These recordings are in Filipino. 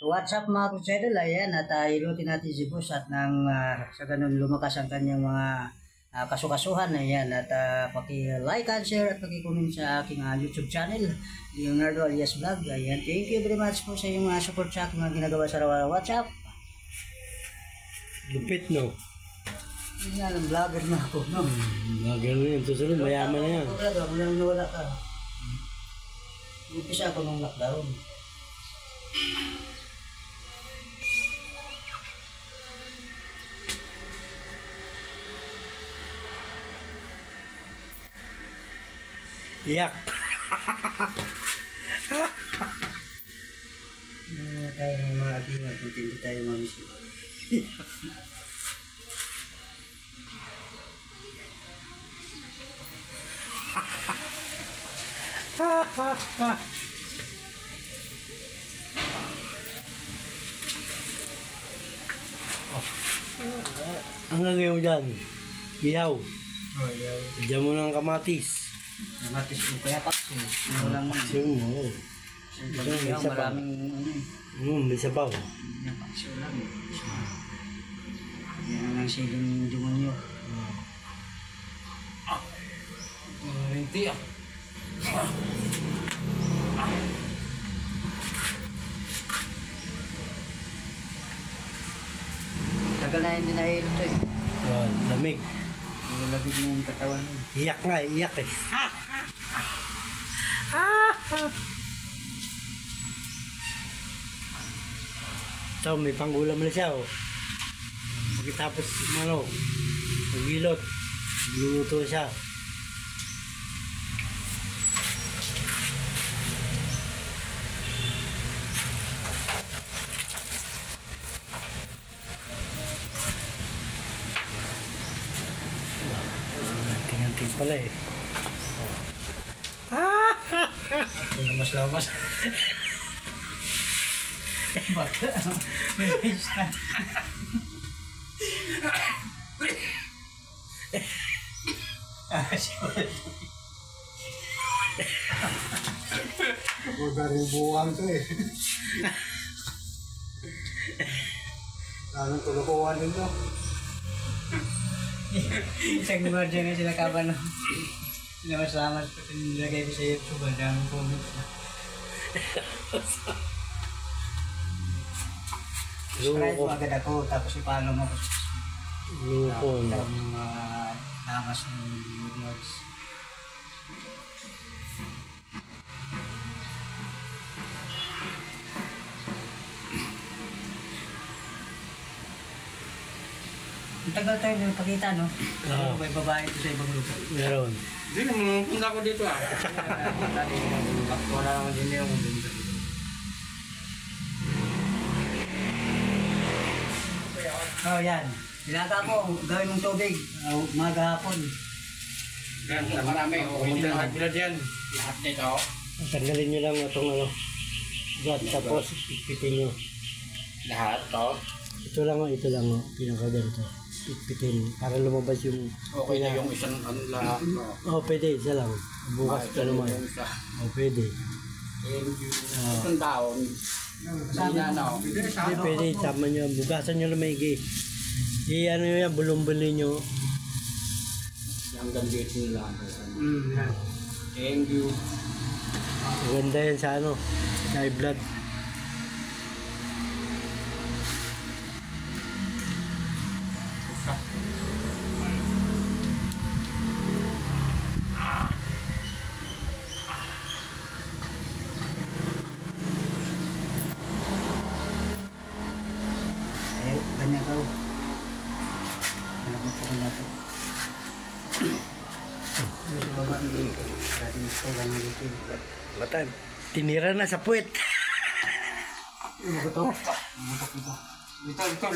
What's up mga kusidol, ayan at ilutin natin si boss at nang sa ganun lumakas ang kanyang mga kasukasuhan, ayan at paki-like and share at paki-comment sa aking YouTube channel, Leonardo Alias Vlog. Ayan, thank you very much po sa iyong support sa aking mga ginagawa sa araw-araw. What's up? Lupit, no? Hindi nga lang, vlogger na ako, no? Vlogger na yun. Susunod, mayaman na yan. Kung lang nawala ka. Umpisa ako nung lockdown. Iyak. Tayo ng mga agingat kung hindi tayo mamisip. Hanggang ngayon dyan. Ihaw. Oh, yaw. Diyan mo ng kamatis. Namatis ko kaya paksi. Walang Paksiw mo. yaw, maraming May sabaw. yung paksi lang. Yan ang siling demonyo. Hindi ah. Tagal na hindi nahilo ito eh. Lamig. Nalabig mo yung katawan mo. Iyak nga, iyak eh. So, may panggulam na siya, oh. Pagkatapos, maglilot. Luluto siya. Tingnan pala eh. Lamas-lamas. Bata. May face na. Huwag rin buwang to eh. Anong tulukuhan din to? Isang gwardiya nga sila kaban. Lamas-lamas ko nilagay ko sa YouTube. Ang daming comments na. Subscribe mo agad ako, tapos ipalo mo ako. Luko na. Yung mga lamas ng videos. Ang tagal tayo nagpakita, no? Oo. May babae ito sa ibang lugar. Meron. Hindi naman punta ko dito ah. Wala naman din yung bunda. Oh, yan. Nilaga ko, gawin mong tubig. Maghapon. Ganda, marami. Hindi na hagbilad yan. Lahat nito. Tanggalin nyo lang itong gat, tapos pitpitin nyo. Lahat to. Ito lang o, pinakaganto. Pitpitin, para lumabas yung... Okay na yung isang ano lahat. Pwede, isa lang. Bukas ka naman. Pwede. Isang taon. Hindi na ano. Pwede, tama nyo. Bugasan nyo lumigi. Ano nyo yan, bulong-bulin nyo. Hanggang dito nila. Thank you. Maganda yan sa high blood. Ganyan ka. Alam mo po kung natin. Sa baba, dating ito, ganyan dito. Matan. Tinira na sa puwet. Ano ba ito?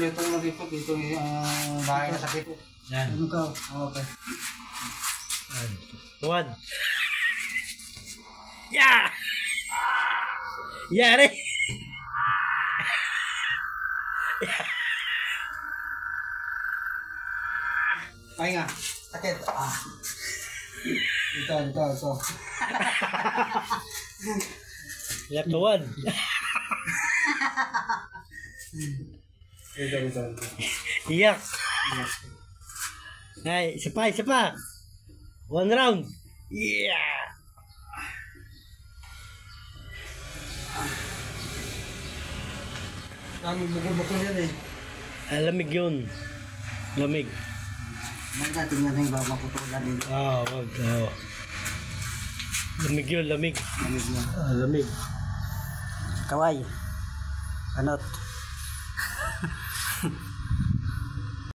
Dito mo dito. Dito yung bahay na sakit. Yan. Ano ka? Okay. One. Yeah! Yari! Pahinga. Sakit. Ito. Yakuan. Iyak. Ay, isa pa. 1 round. Yeah. Kami bukol-bukol yan eh. Lamig yun. Lamig. Magdating na yung maputulan din. Wag. Lamig yun, lamig. Lamig. Kaway. Anot.